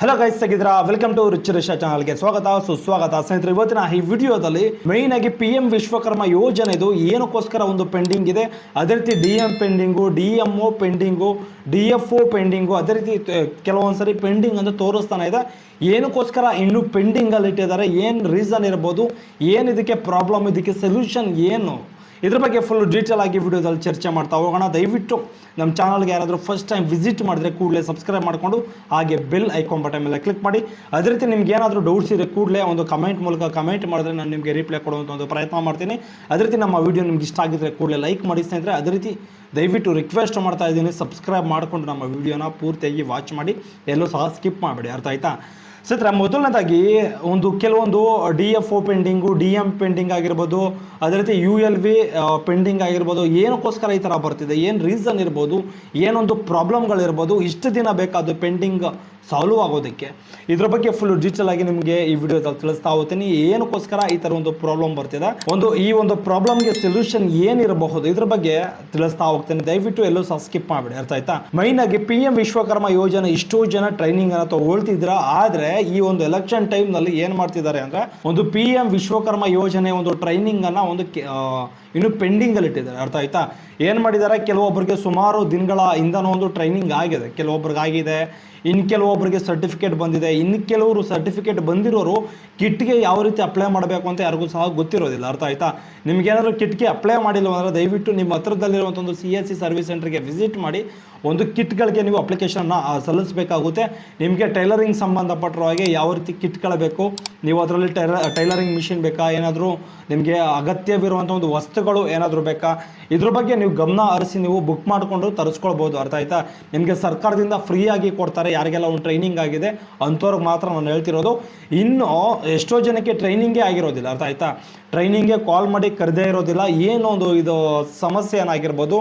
Hello guys, ಹೇಗಿದ್ದೀರಾ? Welcome to rich Risha ಚಾನಲ್ಗೆ ಸ್ವಾಗತ ಸುಸ್ವಾಗತ. ಸ್ನೇಹಿತರೆ, ಇವತ್ತಿನ ಈ ವಿಡಿಯೋದಲ್ಲಿ ಮೈನ್ ಆಗಿ PM ವಿಶ್ವಕರ್ಮ ಯೋಜನೆದು ಏನಕ್ಕೋಸ್ಕರ ಒಂದು ಪೆಂಡಿಂಗ್ ಇದೆ, ಅದೇ ರೀತಿ DM pending, DMO pending, DFO pending, ಅದೇ ರೀತಿ ಕೆಲವೊಂದ್ಸರಿ ಪೆಂಡಿಂಗ್ ಅಂತ ತೋರಿಸ್ತಾನೆ ಇದೆ. ಏನಕ್ಕೋಸ್ಕರ ಇನ್ನೂ ಪೆಂಡಿಂಗಲ್ಲಿ ಇಟ್ಟಿದ್ದಾರೆ, ಏನು ರೀಸನ್ ಇರ್ಬೋದು, ಏನು ಇದಕ್ಕೆ ಪ್ರಾಬ್ಲಮ್, ಇದಕ್ಕೆ ಸೊಲ್ಯೂಷನ್ ಏನು, ಇದ್ರ ಬಗ್ಗೆ ಫುಲ್ ಡೀಟೇಲ್ ಆಗಿ ವಿಡಿಯೋದಲ್ಲಿ ಚರ್ಚೆ ಮಾಡ್ತಾ ಹೋಗೋಣ. ದಯವಿಟ್ಟು ನಮ್ಮ ಚಾನಲ್ಗೆ ಯಾರಾದರೂ ಫಸ್ಟ್ ಟೈಮ್ ವಿಸಿಟ್ ಮಾಡಿದ್ರೆ ಕೂಡಲೇ ಸಬ್ಸ್ಕ್ರೈಬ್ ಮಾಡಿಕೊಂಡು ಹಾಗೆ ಬೆಲ್ ಐಕಾನ್ ಬಟನ್ ಮೇಲೆ ಕ್ಲಿಕ್ ಮಾಡಿ. ಅದೇ ರೀತಿ ನಿಮ್ಗೆ ಏನಾದರೂ ಡೌಟ್ಸ್ ಇದೆ ಕೂಡಲೇ ಒಂದು ಕಮೆಂಟ್ ಮೂಲಕ ಕಮೆಂಟ್ ಮಾಡಿದ್ರೆ ನಾನು ನಿಮಗೆ ರಿಪ್ಲೈ ಕೊಡುವಂಥ ಒಂದು ಪ್ರಯತ್ನ ಮಾಡ್ತೀನಿ. ಅದೇ ರೀತಿ ನಮ್ಮ ವಿಡಿಯೋ ನಿಮ್ಗೆ ಇಷ್ಟ ಆಗಿದ್ರೆ ಕೂಡಲೇ ಲೈಕ್ ಮಾಡಿ ಸ್ನೇಹಿತರೆ. ಅದೇ ರೀತಿ ದಯವಿಟ್ಟು ರಿಕ್ವೆಸ್ಟ್ ಮಾಡ್ತಾ ಇದ್ದೀನಿ, ಸಬ್ಸ್ಕ್ರೈಬ್ ಮಾಡಿಕೊಂಡು ನಮ್ಮ ವಿಡಿಯೋನ ಪೂರ್ತಿಯಾಗಿ ವಾಚ್ ಮಾಡಿ, ಎಲ್ಲೂ ಸಹ ಸ್ಕಿಪ್ ಮಾಡಬೇಡಿ. ಅರ್ಥ ಆಯ್ತಾ? ಸರ್, ಮೊದಲನೇದಾಗಿ ಕೆಲವೊಂದು DFO ಪೆಂಡಿಂಗು, DM ಪೆಂಡಿಂಗ್ ಆಗಿರ್ಬೋದು, ಅದೇ ರೀತಿ ULV ಪೆಂಡಿಂಗ್ ಆಗಿರ್ಬೋದು. ಏನಕ್ಕೋಸ್ಕರ ಈ ಥರ ಬರ್ತಿದೆ, ಏನು ರೀಸನ್ ಇರ್ಬೋದು, ಏನೊಂದು ಪ್ರಾಬ್ಲಮ್ಗಳಿರ್ಬೋದು, ಇಷ್ಟು ದಿನ ಬೇಕಾದ ಪೆಂಡಿಂಗ್ ಸಾಲ್ವ್ ಆಗೋದಕ್ಕೆ, ಇದ್ರ ಬಗ್ಗೆ ಫುಲ್ ಡೀಟೇಲ್ ಆಗಿ ನಿಮಗೆ ಈ ವಿಡಿಯೋದಲ್ಲಿ ತಿಳಿಸ್ತಾ ಹೋಗ್ತೀನಿ. ಏನಕ್ಕೋಸ್ಕರ ಈ ಥರ ಒಂದು ಪ್ರಾಬ್ಲಮ್ ಬರ್ತಿದೆ, ಈ ಒಂದು ಪ್ರಾಬ್ಲಮ್ಗೆ ಸೊಲ್ಯೂಷನ್ ಏನಿರಬಹುದು, ಇದ್ರ ಬಗ್ಗೆ ತಿಳಿಸ್ತಾ ಹೋಗ್ತೀನಿ. ದಯವಿಟ್ಟು ಎಲ್ಲೂ ಸಹ ಸ್ಕಿಪ್ ಮಾಡಬೇಡಿ. ಅರ್ಥ ಆಯ್ತಾ? ಮೈನ್ ಆಗಿ PM ವಿಶ್ವಕರ್ಮ ಯೋಜನೆ ಇಷ್ಟೋ ಜನ ಟ್ರೈನಿಂಗ್ ಅನ್ನ ತಗೊಳ್ತಿದ್ರ, ಆದ್ರೆ ಈ ಒಂದು ಎಲೆಕ್ಷನ್ ಟೈಮ್ ನಲ್ಲಿ ಏನ್ ಮಾಡ್ತಿದ್ದಾರೆ ಅಂದ್ರೆ, ಒಂದು PM ವಿಶ್ವಕರ್ಮ ಯೋಜನೆ ಒಂದು ಟ್ರೈನಿಂಗ್ ಅನ್ನ ಇನ್ನು ಪೆಂಡಿಂಗ್ ಅಲ್ಲಿ ಇಟ್ಟಿದ್ದಾರೆ. ಅರ್ಥ ಆಯ್ತಾ? ಏನ್ ಮಾಡಿದ್ದಾರೆ, ಕೆಲವೊಬ್ಬರಿಗೆ ಸುಮಾರು ದಿನಗಳ ಇಂದನೂ ಒಂದು ಟ್ರೈನಿಂಗ್ ಆಗಿದೆ, ಕೆಲವೊಬ್ಬರಿಗೆ ಆಗಿದೆ, ಇನ್ನು ಕೆಲವೊಬ್ಬರಿಗೆ ಸರ್ಟಿಫಿಕೇಟ್ ಬಂದಿದೆ, ಇನ್ನು ಕೆಲವರು ಸರ್ಟಿಫಿಕೇಟ್ ಬಂದಿರೋರು ಕಿಟ್ಗೆ ಯಾವ ರೀತಿ ಅಪ್ಲೈ ಮಾಡಬೇಕು ಅಂತ ಯಾರಿಗೂ ಸಹ ಗೊತ್ತಿರೋದಿಲ್ಲ. ಅರ್ಥ ಆಯ್ತಾ? ನಿಮ್ಗೇನಾದರೂ ಕಿಟ್ಗೆ ಅಪ್ಲೈ ಮಾಡಿಲ್ಲ ಅಂದರೆ ದಯವಿಟ್ಟು ನಿಮ್ಮ ಹತ್ರದಲ್ಲಿರುವಂಥ ಒಂದು CSC ಸರ್ವಿಸ್ ಸೆಂಟರ್ಗೆ ವಿಸಿಟ್ ಮಾಡಿ ಒಂದು ಕಿಟ್ಗಳಿಗೆ ನೀವು ಅಪ್ಲಿಕೇಶನ್ನ ಸಲ್ಲಿಸಬೇಕಾಗುತ್ತೆ. ನಿಮಗೆ ಟೈಲರಿಂಗ್ ಸಂಬಂಧಪಟ್ಟಿರೋ ಹಾಗೆ ಯಾವ ರೀತಿ ಕಿಟ್ಗಳು ಬೇಕು, ನೀವು ಅದರಲ್ಲಿ ಟೈಲರಿಂಗ್ ಮಿಷಿನ್ ಬೇಕಾ, ಏನಾದರೂ ನಿಮಗೆ ಅಗತ್ಯವಿರುವಂಥ ಒಂದು ವಸ್ತುಗಳು ಏನಾದರೂ ಬೇಕಾ, ಇದ್ರ ಬಗ್ಗೆ ನೀವು ಗಮನ ಹರಿಸಿ ನೀವು ಬುಕ್ ಮಾಡಿಕೊಂಡು ತರಿಸ್ಕೊಳ್ಬೋದು. ಅರ್ಥ ಆಯ್ತಾ? ನಿಮಗೆ ಸರ್ಕಾರದಿಂದ ಫ್ರೀಯಾಗಿ ಕೊಡ್ತಾರೆ. ಯಾರಿಗೆಲ್ಲ ಒಂದು ಟ್ರೈನಿಂಗ್ ಆಗಿದೆ ಅಂಥವ್ರಿಗೆ ಮಾತ್ರ ನಾನು ಹೇಳ್ತಿರೋದು. ಇನ್ನು ಎಷ್ಟೋ ಜನಕ್ಕೆ ಟ್ರೈನಿಂಗೇ ಆಗಿರೋದಿಲ್ಲ. ಅರ್ಥ ಆಯ್ತಾ? ಟ್ರೈನಿಂಗ್ಗೆ ಕಾಲ್ ಮಾಡಿ ಕರೆದೇ ಇರೋದಿಲ್ಲ. ಏನೊಂದು ಇದು ಸಮಸ್ಯೆ ಏನಾಗಿರ್ಬೋದು,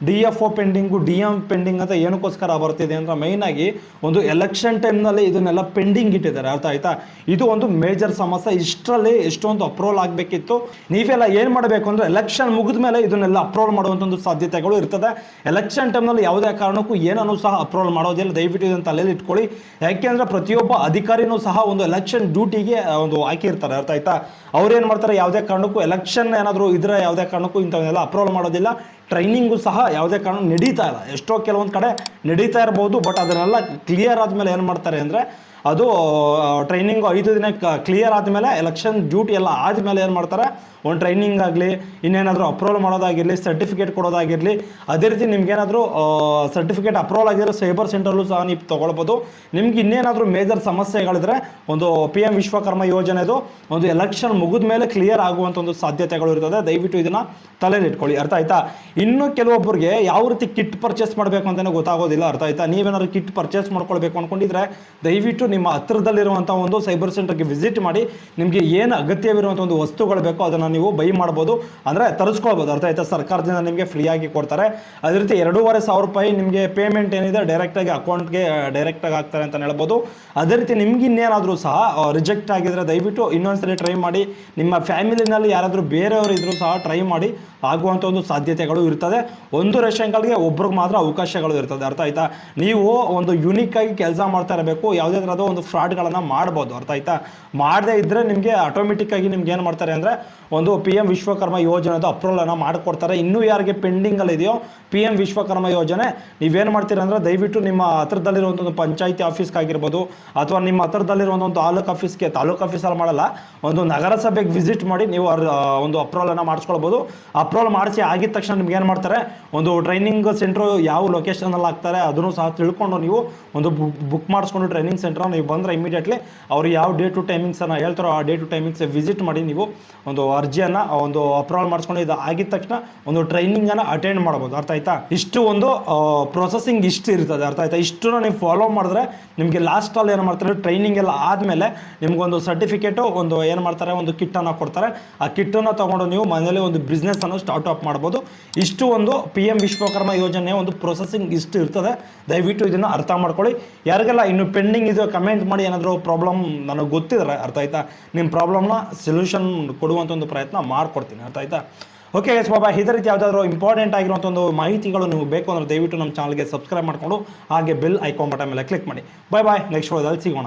DFO ಪೆಂಡಿಂಗು, DM ಪೆಂಡಿಂಗ್ ಅಂತ ಏನಕ್ಕೋಸ್ಕರ ಬರ್ತಿದೆ ಅಂದ್ರೆ, ಮೈನಾಗಿ ಒಂದು ಎಲೆಕ್ಷನ್ ಟೈಮ್ನಲ್ಲಿ ಇದನ್ನೆಲ್ಲ ಪೆಂಡಿಂಗ್ ಇಟ್ಟಿದ್ದಾರೆ. ಅರ್ಥ ಆಯ್ತಾ? ಇದು ಒಂದು ಮೇಜರ್ ಸಮಸ್ಯೆ. ಇಷ್ಟರಲ್ಲಿ ಎಷ್ಟೊಂದು ಅಪ್ರೂವಲ್ ಆಗಬೇಕಿತ್ತು. ನೀವೆಲ್ಲ ಏನು ಮಾಡಬೇಕು ಅಂದರೆ, ಎಲೆಕ್ಷನ್ ಮುಗಿದ ಮೇಲೆ ಇದನ್ನೆಲ್ಲ ಅಪ್ರೂವಲ್ ಮಾಡುವಂಥ ಒಂದು ಸಾಧ್ಯತೆಗಳು ಇರ್ತದೆ. ಎಲೆಕ್ಷನ್ ಟೈಮ್ನಲ್ಲಿ ಯಾವುದೇ ಕಾರಣಕ್ಕೂ ಏನನ್ನೂ ಸಹ ಅಪ್ರೂವಲ್ ಮಾಡೋದಿಲ್ಲ. ದಯವಿಟ್ಟು ಇದನ್ನು ತಲೆಯಲ್ಲಿ ಇಟ್ಕೊಳ್ಳಿ. ಯಾಕೆಂದರೆ ಪ್ರತಿಯೊಬ್ಬ ಅಧಿಕಾರಿನೂ ಸಹ ಒಂದು ಎಲೆಕ್ಷನ್ ಡ್ಯೂಟಿಗೆ ಒಂದು ಹಾಕಿರ್ತಾರೆ. ಅರ್ಥ ಆಯ್ತಾ? ಅವ್ರೇನು ಮಾಡ್ತಾರೆ, ಯಾವುದೇ ಕಾರಣಕ್ಕೂ ಎಲೆಕ್ಷನ್ ಏನಾದರೂ ಇದ್ರೆ ಯಾವುದೇ ಕಾರಣಕ್ಕೂ ಇಂಥವನ್ನೆಲ್ಲ ಅಪ್ರೂವಲ್ ಮಾಡೋದಿಲ್ಲ. ಟ್ರೈನಿಂಗು ಸಹ ಯಾವುದೇ ಕಾರಣ ನಡೀತಾ ಇಲ್ಲ. ಎಷ್ಟೋ ಕೆಲವೊಂದು ಕಡೆ ನಡೀತಾ ಇರ್ಬೋದು, ಬಟ್ ಅದನ್ನೆಲ್ಲ ಕ್ಲಿಯರ್ ಆದಮೇಲೆ ಏನು ಮಾಡ್ತಾರೆ ಅಂದರೆ, ಅದು ಟ್ರೈನಿಂಗು 5 ದಿನ ಕ್ಲಿಯರ್ ಆದಮೇಲೆ, ಎಲೆಕ್ಷನ್ ಡ್ಯೂಟಿ ಎಲ್ಲ ಆದಮೇಲೆ ಏನು ಮಾಡ್ತಾರೆ, ಒಂದು ಟ್ರೈನಿಂಗ್ ಆಗಲಿ, ಇನ್ನೇನಾದರೂ ಅಪ್ರೂವಲ್ ಮಾಡೋದಾಗಿರಲಿ, ಸರ್ಟಿಫಿಕೇಟ್ ಕೊಡೋದಾಗಿರಲಿ, ಅದೇ ರೀತಿ ನಿಮ್ಗೇನಾದರೂ ಸರ್ಟಿಫಿಕೇಟ್ ಅಪ್ರೂವಲ್ ಆಗಿರೋ ಸೈಬರ್ ಸೆಂಟರ್ಲ್ಲೂ ಸಹ ನೀವು ತೊಗೊಳ್ಬೋದು. ನಿಮ್ಗೆ ಇನ್ನೇನಾದರೂ ಮೇಜರ್ ಸಮಸ್ಯೆಗಳಿದ್ರೆ ಒಂದು PM ವಿಶ್ವಕರ್ಮ ಯೋಜನೆದು ಒಂದು ಎಲೆಕ್ಷನ್ ಮುಗಿದ ಮೇಲೆ ಕ್ಲಿಯರ್ ಆಗುವಂಥ ಒಂದು ಸಾಧ್ಯತೆಗಳು ಇರ್ತದೆ. ದಯವಿಟ್ಟು ಇದನ್ನು ತಲೆಯಲ್ಲಿ ಇಟ್ಕೊಳ್ಳಿ. ಅರ್ಥ ಆಯ್ತಾ? ಇನ್ನು ಕೆಲವೊಬ್ಬರಿಗೆ ಯಾವ ರೀತಿ ಕಿಟ್ ಪರ್ಚೇಸ್ ಮಾಡಬೇಕು ಅಂತಲೇ ಗೊತ್ತಾಗೋದಿಲ್ಲ. ಅರ್ಥ ಆಯ್ತಾ? ನೀವೇನಾದ್ರು ಕಿಟ್ ಪರ್ಚೇಸ್ ಮಾಡ್ಕೊಳ್ಬೇಕು ಅಂದ್ಕೊಂಡಿದ್ರೆ ದಯವಿಟ್ಟು ನಿಮ್ಮ ಹತ್ರದಲ್ಲಿರುವಂಥ ಒಂದು ಸೈಬರ್ ಸೆಂಟರ್ಗೆ ವಿಸಿಟ್ ಮಾಡಿ. ನಿಮಗೆ ಏನು ಅಗತ್ಯವಿರುವಂಥ ಒಂದು ವಸ್ತುಗಳು ಬೇಕೋ ಅದನ್ನು ನೀವು ಬೈ ಮಾಡ್ಬೋದು, ಅಂದರೆ ತರಿಸ್ಕೊಳ್ಬೋದು. ಅರ್ಥ ಆಯ್ತಾ? ಸರ್ಕಾರದಿಂದ ನಿಮಗೆ ಫ್ರೀಯಾಗಿ ಕೊಡ್ತಾರೆ. ಅದೇ ರೀತಿ 2,500 ರೂಪಾಯಿ ನಿಮಗೆ ಪೇಮೆಂಟ್ ಏನಿದೆ ಡೈರೆಕ್ಟಾಗಿ ಅಕೌಂಟ್ಗೆ ಡೈರೆಕ್ಟಾಗಿ ಹಾಕ್ತಾರೆ ಅಂತ ಹೇಳ್ಬೋದು. ಅದೇ ರೀತಿ ನಿಮ್ಗೆ ಇನ್ನೇನಾದರೂ ಸಹ ರಿಜೆಕ್ಟ್ ಆಗಿದ್ರೆ ದಯವಿಟ್ಟು ಇನ್ನೊಂದ್ಸರಿ ಟ್ರೈ ಮಾಡಿ. ನಿಮ್ಮ ಫ್ಯಾಮಿಲಿನಲ್ಲಿ ಯಾರಾದರೂ ಬೇರೆಯವರು ಇದ್ರೂ ಸಹ ಟ್ರೈ ಮಾಡಿ, ಆಗುವಂಥ ಒಂದು ಸಾಧ್ಯತೆಗಳು ಇರ್ತದೆ. ಒಂದು ರೇಷನ್ ಕಾರ್ಡ್ಗೆ ಒಬ್ರಿಗೆ ಮಾತ್ರ ಅವಕಾಶಗಳು ಇರ್ತದೆ. ಅರ್ಥ ಆಯ್ತಾ? ನೀವು ಒಂದು ಯುನಿಕ್ ಆಗಿ ಕೆಲಸ ಮಾಡ್ತಾ ಇರಬೇಕು. ಯಾವುದೇ ಥರದ ಒಂದು ಫ್ರಾಡ್ಗಳನ್ನು ಮಾಡ್ಬೋದು. ಅರ್ಥ ಆಯ್ತಾ? ಮಾಡದೇ ಇದ್ದರೆ ನಿಮಗೆ ಆಟೋಮೆಟಿಕ್ ಆಗಿ ನಿಮ್ಗೆ ಏನು ಮಾಡ್ತಾರೆ ಅಂದರೆ, ಒಂದು PM ವಿಶ್ವಕರ್ಮ ಯೋಜನೆದು ಅಪ್ರೂವಲನ್ನು ಮಾಡಿಕೊಡ್ತಾರೆ. ಇನ್ನೂ ಯಾರಿಗೆ ಪೆಂಡಿಂಗಲ್ಲಿ ಇದೆಯೋ PM ವಿಶ್ವಕರ್ಮ ಯೋಜನೆ, ನೀವೇನು ಮಾಡ್ತೀರ ಅಂದರೆ, ದಯವಿಟ್ಟು ನಿಮ್ಮ ಹತ್ರದಲ್ಲಿರುವಂಥ ಒಂದು ಪಂಚಾಯತಿ ಆಫೀಸ್ಗೆ ಆಗಿರ್ಬೋದು, ಅಥವಾ ನಿಮ್ಮ ಹತ್ರದಲ್ಲಿರುವಂಥ ಒಂದು ತಾಲೂಕು ಆಫೀಸಲ್ಲಿ ಮಾಡಲ್ಲ, ಒಂದು ನಗರಸಭೆಗೆ ವಿಸಿಟ್ ಮಾಡಿ ನೀವು ಒಂದು ಅಪ್ರೂವಲನ್ನು ಮಾಡಿಸ್ಕೊಳ್ಬೋದು. ಅಪ್ರೂವಲ್ ಮಾಡಿಸಿ ಆಗಿದ ತಕ್ಷಣ ನಿಮ್ಗೆ ಏನು ಮಾಡ್ತಾರೆ, ಒಂದು ಟ್ರೈನಿಂಗ್ ಸೆಂಟ್ರು ಯಾವ ಲೊಕೇಶನಲ್ಲಿ ಆಗ್ತಾರೆ ಅದನ್ನು ಸಹ ತಿಳ್ಕೊಂಡು ನೀವು ಒಂದು ಬುಕ್ ಮಾಡಿಸ್ಕೊಂಡು ಟ್ರೈನಿಂಗ್ ಸೆಂಟ್ರ್ ನೀವು ಬಂದರೆ ಇಮಿಡಿಯೇಟ್ಲಿ ಅವ್ರು ಯಾವ ಡೇ ಟು ಟೈಮಿಂಗ್ಸನ್ನು ಹೇಳ್ತಾರೋ ಆ ಡೇ ಟು ಟೈಮಿಂಗ್ಸ್ ವಿಸಿಟ್ ಮಾಡಿ ನೀವು ಒಂದು ಅರ್ಜಿಯನ್ನು ಒಂದು ಅಪ್ರೂವಲ್ ಮಾಡಿಸ್ಕೊಂಡು ಇದು ಆಗಿದ ತಕ್ಷಣ ಒಂದು ಟ್ರೈನಿಂಗನ್ನು ಅಟೆಂಡ್ ಮಾಡ್ಬೋದು. ಅರ್ಥ ಆಯ್ತಾ? ಇಷ್ಟು ಒಂದು ಪ್ರೊಸೆಸಿಂಗ್ ಇಷ್ಟು ಇರ್ತದೆ. ಅರ್ಥ ಆಯ್ತಾ? ಇಷ್ಟನ್ನು ನೀವು ಫಾಲೋ ಮಾಡಿದ್ರೆ ನಿಮಗೆ ಲಾಸ್ಟಲ್ಲಿ ಏನು ಮಾಡ್ತಾರೆ, ಟ್ರೈನಿಂಗ್ ಎಲ್ಲ ಆದಮೇಲೆ ನಿಮ್ಗೊಂದು ಸರ್ಟಿಫಿಕೇಟು ಒಂದು ಏನು ಮಾಡ್ತಾರೆ, ಒಂದು ಕಿಟ್ಟನ್ನು ಕೊಡ್ತಾರೆ. ಆ ಕಿಟ್ಟನ್ನು ತೊಗೊಂಡು ನೀವು ಮನೇಲಿ ಒಂದು ಬಿಸ್ನೆಸ್ ಅನ್ನು ಸ್ಟಾರ್ಟ್ ಅಪ್ ಮಾಡ್ಬೋದು. ಇಷ್ಟು ಒಂದು PM ವಿಶ್ವಕರ್ಮ ಯೋಜನೆ ಒಂದು ಪ್ರೊಸೆಸಿಂಗ್ ಇಷ್ಟು ಇರ್ತದೆ. ದಯವಿಟ್ಟು ಇದನ್ನು ಅರ್ಥ ಮಾಡ್ಕೊಳ್ಳಿ. ಯಾರಿಗೆಲ್ಲ ಇನ್ನು ಪೆಂಡಿಂಗ್ ಇದು ಕಮೆಂಟ್ ಮಾಡಿ, ಏನಾದರೂ ಪ್ರಾಬ್ಲಮ್ ನನಗೆ ಗೊತ್ತಿದ್ರೆ, ಅರ್ಥ ಆಯ್ತಾ, ನಿಮ್ಮ ಪ್ರಾಬ್ಲಮ್ನ ಸೊಲ್ಯೂಷನ್ ಕೊಡುವಂಥ ಒಂದು ಪ್ರಯತ್ನ ಮಾಡ್ಕೊಡ್ತೀನಿ. ಅರ್ಥ ಆಯ್ತಾ? ಓಕೆ ಎಸ್ ಬಾಬಾ, ಇದೇ ರೀತಿ ಯಾವುದಾದ್ರು ಇಂಪಾರ್ಟೆಂಟ್ ಆಗಿರುವಂಥ ಒಂದು ಮಾಹಿತಿಗಳು ನಿಮಗೆ ಬೇಕು ಅಂದರೆ ದಯವಿಟ್ಟು ನಮ್ಮ ಚಾನಲ್ಗೆ ಸಬ್ಸ್ಕ್ರೈಬ್ ಮಾಡಿಕೊಂಡು ಹಾಗೆ ಬೆಲ್ ಐಕಾನ್ ಬಟನ್ ಮೇಲೆ ಕ್ಲಿಕ್ ಮಾಡಿ. ಬಾಯ್ ಬಾಯ್, ನೆಕ್ಸ್ಟ್ ವಿಡಿಯೋದಲ್ಲಿ ಸಿಗೋಣ.